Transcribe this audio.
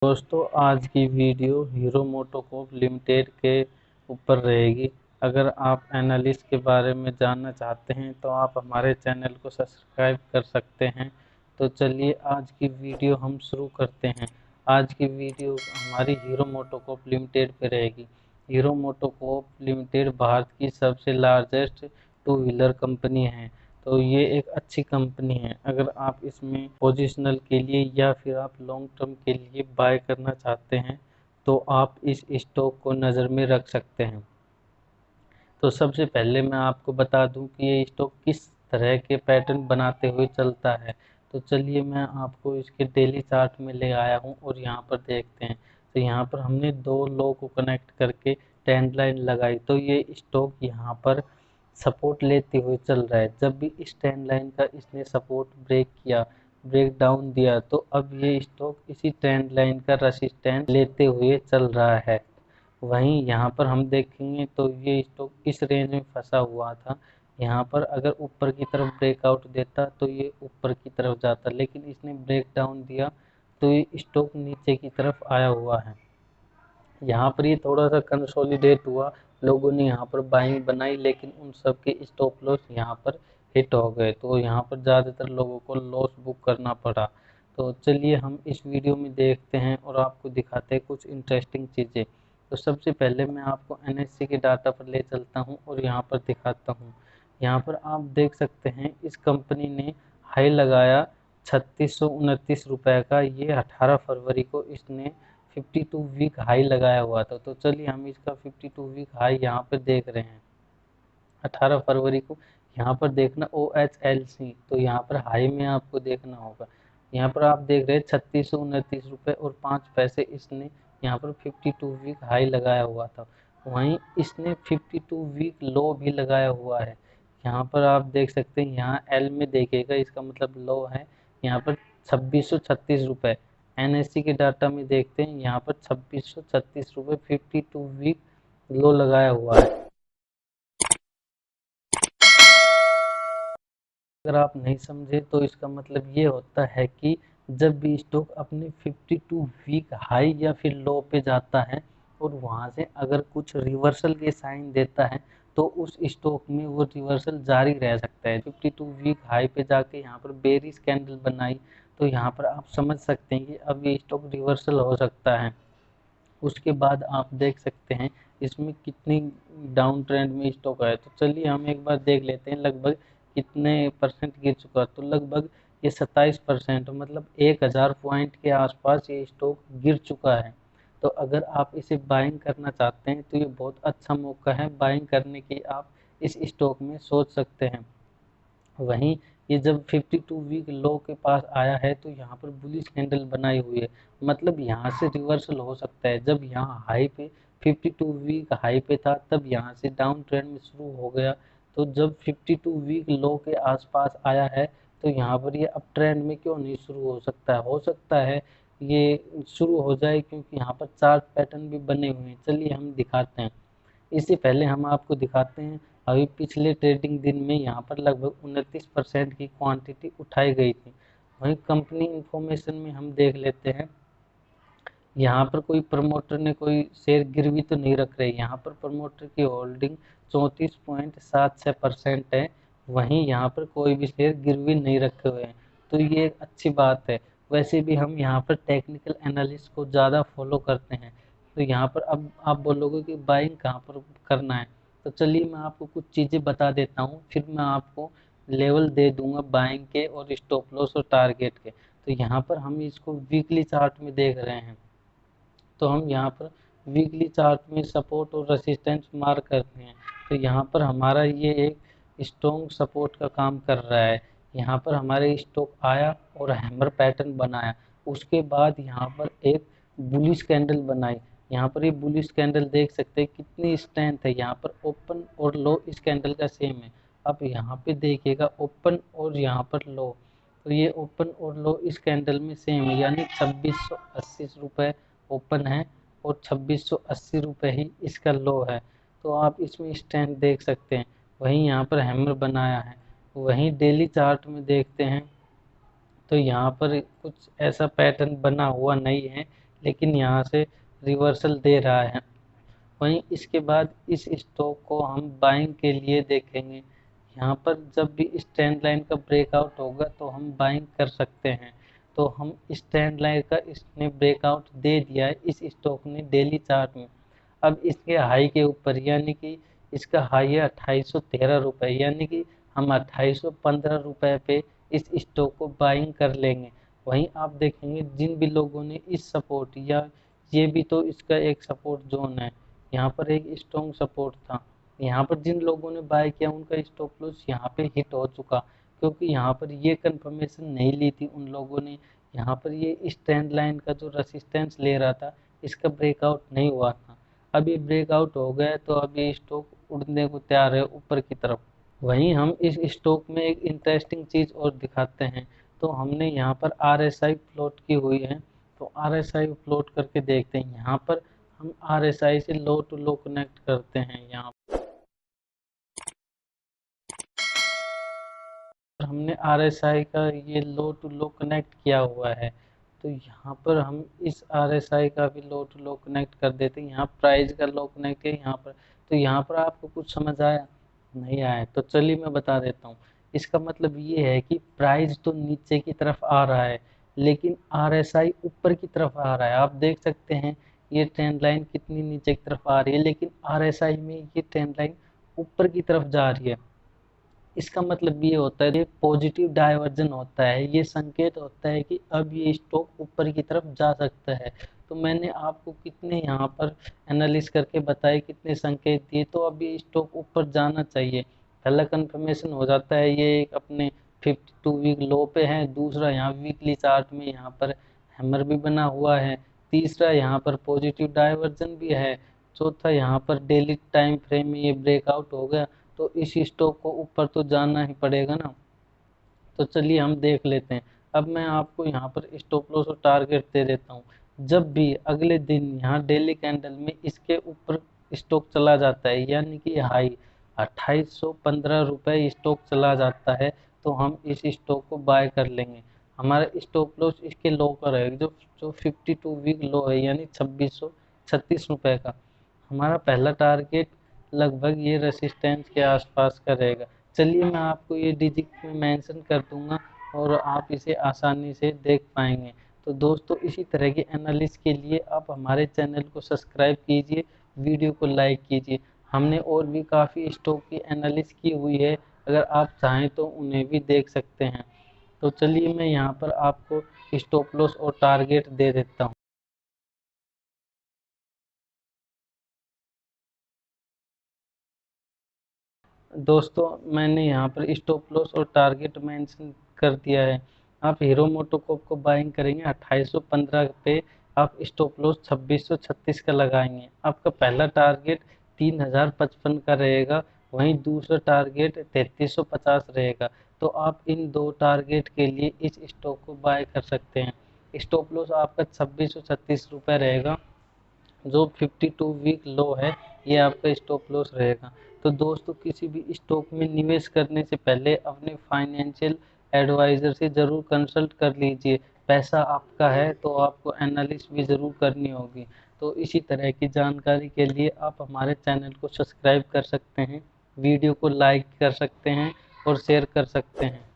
दोस्तों आज की वीडियो हीरो मोटोकॉर्प लिमिटेड के ऊपर रहेगी। अगर आप एनालिस्ट के बारे में जानना चाहते हैं तो आप हमारे चैनल को सब्सक्राइब कर सकते हैं। तो चलिए आज की वीडियो हम शुरू करते हैं। आज की वीडियो हमारी हीरो मोटोकॉर्प लिमिटेड पे रहेगी। हीरो मोटोकॉर्प लिमिटेड भारत की सबसे लार्जेस्ट टू व्हीलर कंपनी है। तो ये एक अच्छी कंपनी है। अगर आप इसमें पोजिशनल के लिए या फिर आप लॉन्ग टर्म के लिए बाय करना चाहते हैं तो आप इस स्टॉक को नज़र में रख सकते हैं। तो सबसे पहले मैं आपको बता दूं कि ये स्टॉक किस तरह के पैटर्न बनाते हुए चलता है। तो चलिए मैं आपको इसके डेली चार्ट में ले आया हूं और यहाँ पर देखते हैं। तो यहाँ पर हमने दो लो को कनेक्ट करके ट्रेंड लाइन लगाई, तो ये स्टॉक यहाँ पर सपोर्ट लेते हुए चल रहा है। जब भी इस ट्रेंड लाइन का इसने सपोर्ट ब्रेक किया, ब्रेक डाउन दिया, तो अब ये स्टॉक इसी ट्रेंड लाइन का रेसिस्टेंस लेते हुए चल रहा है। वहीं यहाँ पर हम देखेंगे तो ये स्टॉक इस रेंज में फंसा हुआ था। यहाँ पर अगर ऊपर की तरफ ब्रेकआउट देता तो ये ऊपर की तरफ जाता, लेकिन इसने ब्रेक डाउन दिया तो ये स्टॉक नीचे की तरफ आया हुआ है। यहाँ पर ये थोड़ा सा कंसोलिडेट हुआ, लोगों ने यहाँ पर बाइंग बनाई, लेकिन उन सब के स्टॉप लॉस यहाँ पर हिट हो गए, तो यहाँ पर ज़्यादातर लोगों को लॉस बुक करना पड़ा। तो चलिए हम इस वीडियो में देखते हैं और आपको दिखाते हैं कुछ इंटरेस्टिंग चीज़ें। तो सबसे पहले मैं आपको एनएससी के डाटा पर ले चलता हूँ और यहाँ पर दिखाता हूँ। यहाँ पर आप देख सकते हैं इस कंपनी ने हाई लगाया 3629 रुपये का। ये 18 फरवरी को इसने 52 वीक हाई लगाया हुआ था। तो चलिए हम इसका 52 वीक हाई यहाँ पे देख रहे हैं 18 फरवरी को। यहाँ पर देखना OHLC, तो यहाँ पर हाई में आपको देखना होगा। यहाँ पर आप देख रहे हैं 3629 रुपये और 5 पैसे इसने यहाँ पर 52 वीक हाई लगाया हुआ था। वहीं इसने 52 वीक लो भी लगाया हुआ है। यहाँ पर आप देख सकते हैं, यहाँ एल में देखिएगा, इसका मतलब लो है यहाँ पर 2636 रुपये। एनएससी के डाटा में देखते हैं, यहाँ पर 2636 रुपये 52 वीक लो लगाया हुआ है। अगर आप नहीं समझे तो इसका मतलब ये होता है कि जब भी स्टॉक अपने 52 वीक हाई या फिर लो पे जाता है और वहां से अगर कुछ रिवर्सल के साइन देता है तो उस स्टॉक में वो रिवर्सल जारी रह सकता है। 52 वीक हाई पे जाके यहाँ पर बेरिश कैंडल बनाई, तो यहाँ पर आप समझ सकते हैं कि अब ये स्टॉक रिवर्सल हो सकता है। उसके बाद आप देख सकते हैं इसमें कितनी डाउन ट्रेंड में स्टॉक है। तो चलिए हम एक बार देख लेते हैं लगभग कितने परसेंट गिर चुका। तो लगभग ये 27%, मतलब 1000 पॉइंट के आसपास ये स्टॉक गिर चुका है। तो अगर आप इसे बाइंग करना चाहते हैं तो ये बहुत अच्छा मौका है बाइंग करने की, आप इस स्टॉक में सोच सकते हैं। वहीं ये जब 52 वीक लो के पास आया है तो यहाँ पर बुलिश कैंडल बनाई हुई है, मतलब यहाँ से रिवर्सल हो सकता है। जब यहाँ हाई पे 52 वीक हाई पे था तब यहाँ से डाउन ट्रेंड में शुरू हो गया, तो जब 52 वीक लो के आसपास आया है तो यहाँ पर ये अप ट्रेंड में क्यों नहीं शुरू हो सकता है। हो सकता है ये शुरू हो जाए क्योंकि यहाँ पर चार्ट पैटर्न भी बने हुए हैं। चलिए हम दिखाते हैं। इससे पहले हम आपको दिखाते हैं अभी पिछले ट्रेडिंग दिन में यहाँ पर लगभग 29% की क्वांटिटी उठाई गई थी। वहीं कंपनी इंफॉर्मेशन में हम देख लेते हैं, यहाँ पर कोई प्रमोटर ने कोई शेयर गिरवी तो नहीं रख रहे। यहाँ पर प्रमोटर की होल्डिंग 34.76% है। वहीं यहाँ पर कोई भी शेयर गिरवी नहीं रखे हुए हैं, तो ये एक अच्छी बात है। वैसे भी हम यहाँ पर टेक्निकल एनालिस्ट को ज़्यादा फॉलो करते हैं। तो यहाँ पर अब आप बोलोगे कि बाइंग कहाँ पर करना है, तो चलिए मैं आपको कुछ चीज़ें बता देता हूँ, फिर मैं आपको लेवल दे दूंगा बाइंग के और स्टॉप लॉस और टारगेट के। तो यहाँ पर हम इसको वीकली चार्ट में देख रहे हैं, तो हम यहाँ पर वीकली चार्ट में सपोर्ट और रेसिस्टेंस मार्क करते हैं। तो यहाँ पर हमारा ये एक स्ट्रॉन्ग सपोर्ट का काम कर रहा है। यहाँ पर हमारे स्टॉक आया और हैमर पैटर्न बनाया, उसके बाद यहाँ पर एक बुलिश कैंडल बनाई। यहाँ पर ये बुलिश कैंडल देख सकते हैं कितनी स्ट्रेंथ है। यहाँ पर ओपन और लो इस कैंडल का सेम है। अब यहाँ पे देखिएगा ओपन और यहाँ पर लो, तो ये ओपन और लो इस कैंडल में सेम है, यानी 2680 रुपये ओपन है और 2680 रुपये ही इसका लो है। तो आप इसमें स्ट्रेंथ देख सकते हैं। वहीं यहाँ पर हैमर बनाया है। वहीं डेली चार्ट में देखते हैं तो यहाँ पर कुछ ऐसा पैटर्न बना हुआ नहीं है लेकिन यहाँ से रिवर्सल दे रहा है। वहीं इसके बाद इस स्टॉक को हम बाइंग के लिए देखेंगे। यहाँ पर जब भी इस ट्रेंड लाइन का ब्रेकआउट होगा तो हम बाइंग कर सकते हैं। तो हम इस ट्रेंड लाइन का इसने ब्रेकआउट दे दिया है इस स्टॉक ने डेली चार्ट में। अब इसके हाई के ऊपर, यानी कि इसका हाई है 2813 रुपये, यानी कि हम 2815 रुपये पे इस स्टॉक को बाइंग कर लेंगे। वहीं आप देखेंगे जिन भी लोगों ने इस सपोर्ट, या ये भी तो इसका एक सपोर्ट जोन है, यहाँ पर एक स्ट्रॉन्ग सपोर्ट था, यहाँ पर जिन लोगों ने बाय किया उनका स्टॉप लॉस यहाँ पे हिट हो चुका, क्योंकि यहाँ पर ये कंफर्मेशन नहीं ली थी उन लोगों ने। यहाँ पर ये इस ट्रेंड लाइन का जो रेसिस्टेंस ले रहा था, इसका ब्रेकआउट नहीं हुआ था। अब ये ब्रेकआउट हो गया तो अब ये स्टॉक उड़ने को तैयार है ऊपर की तरफ। वहीं हम इस स्टॉक में एक इंटरेस्टिंग चीज़ और दिखाते हैं। तो हमने यहाँ पर RSI प्लॉट की हुई है, तो RSI प्लॉट करके देखते हैं। यहाँ पर हम RSI से लो टू लो कनेक्ट करते हैं। यहाँ पर हमने RSI का ये लो टू लो कनेक्ट किया हुआ है, तो यहाँ पर हम इस RSI का भी लो टू लो कनेक्ट कर देते हैं। यहाँ प्राइस का लो कनेक्ट है यहाँ पर। तो यहाँ पर आपको कुछ समझ आया? नहीं आया तो चलिए मैं बता देता हूँ। इसका मतलब ये है कि प्राइस तो नीचे की तरफ आ रहा है, लेकिन RSI ऊपर की तरफ आ रहा है। आप देख सकते हैं ये ट्रेंड लाइन कितनी नीचे की तरफ आ रही है, लेकिन RSI में ये ट्रेंड लाइन ऊपर की तरफ जा रही है। इसका मतलब ये होता है, ये पॉजिटिव डाइवर्जन होता है, ये संकेत होता है कि अब ये स्टॉक ऊपर की तरफ जा सकता है। तो मैंने आपको कितने यहाँ पर एनालिस करके बताए, कितने संकेत दिए, तो अब ये स्टॉक ऊपर जाना चाहिए। पहला कंफर्मेशन हो जाता है ये एक अपने 52 वीक लो पे है, दूसरा यहाँ वीकली चार्ट में यहाँ पर हैमर भी बना हुआ है, तीसरा यहाँ पर पॉजिटिव डाइवर्जन भी है, चौथा यहाँ पर डेली टाइम फ्रेम में ये ब्रेकआउट हो गया। तो इस स्टॉक को ऊपर तो जाना ही पड़ेगा ना। तो चलिए हम देख लेते हैं। अब मैं आपको यहाँ पर स्टॉप लॉस और टारगेट दे देता हूँ। जब भी अगले दिन यहाँ डेली कैंडल में इसके ऊपर स्टॉक चला जाता है, यानी कि हाई 2815 रुपये स्टॉक चला जाता है, तो हम इस स्टॉक को बाय कर लेंगे। हमारा स्टॉप लॉस इसके लो का रहेगा, जो जो 52 वीक लो है, यानी 2636 रुपये का। हमारा पहला टारगेट लगभग ये रेसिस्टेंस के आसपास का रहेगा। चलिए मैं आपको ये डिजिट में मेंशन कर दूंगा और आप इसे आसानी से देख पाएंगे। तो दोस्तों इसी तरह के एनालिसिस के लिए आप हमारे चैनल को सब्सक्राइब कीजिए, वीडियो को लाइक कीजिए। हमने और भी काफ़ी स्टॉक की एनालिसिस की हुई है, अगर आप चाहें तो उन्हें भी देख सकते हैं। तो चलिए मैं यहाँ पर आपको स्टॉप लॉस और टारगेट दे देता हूँ। दोस्तों मैंने यहाँ पर स्टॉप लॉस और टारगेट मेंशन कर दिया है। आप हीरो मोटोकॉर्प को बाइंग करेंगे 2815 पे, आप स्टॉप लॉस 2636 का लगाएंगे। आपका पहला टारगेट 3055 का रहेगा, वहीं दूसरा टारगेट 3350 रहेगा। तो आप इन दो टारगेट के लिए इस स्टॉक को बाय कर सकते हैं। स्टॉप लॉस आपका 2636 रुपये रहेगा, जो 52 वीक लो है, ये आपका स्टॉप लॉस रहेगा। तो दोस्तों किसी भी स्टॉक में निवेश करने से पहले अपने फाइनेंशियल एडवाइज़र से ज़रूर कंसल्ट कर लीजिए। पैसा आपका है तो आपको एनालिसिस भी ज़रूर करनी होगी। तो इसी तरह की जानकारी के लिए आप हमारे चैनल को सब्सक्राइब कर सकते हैं, वीडियो को लाइक कर सकते हैं और शेयर कर सकते हैं।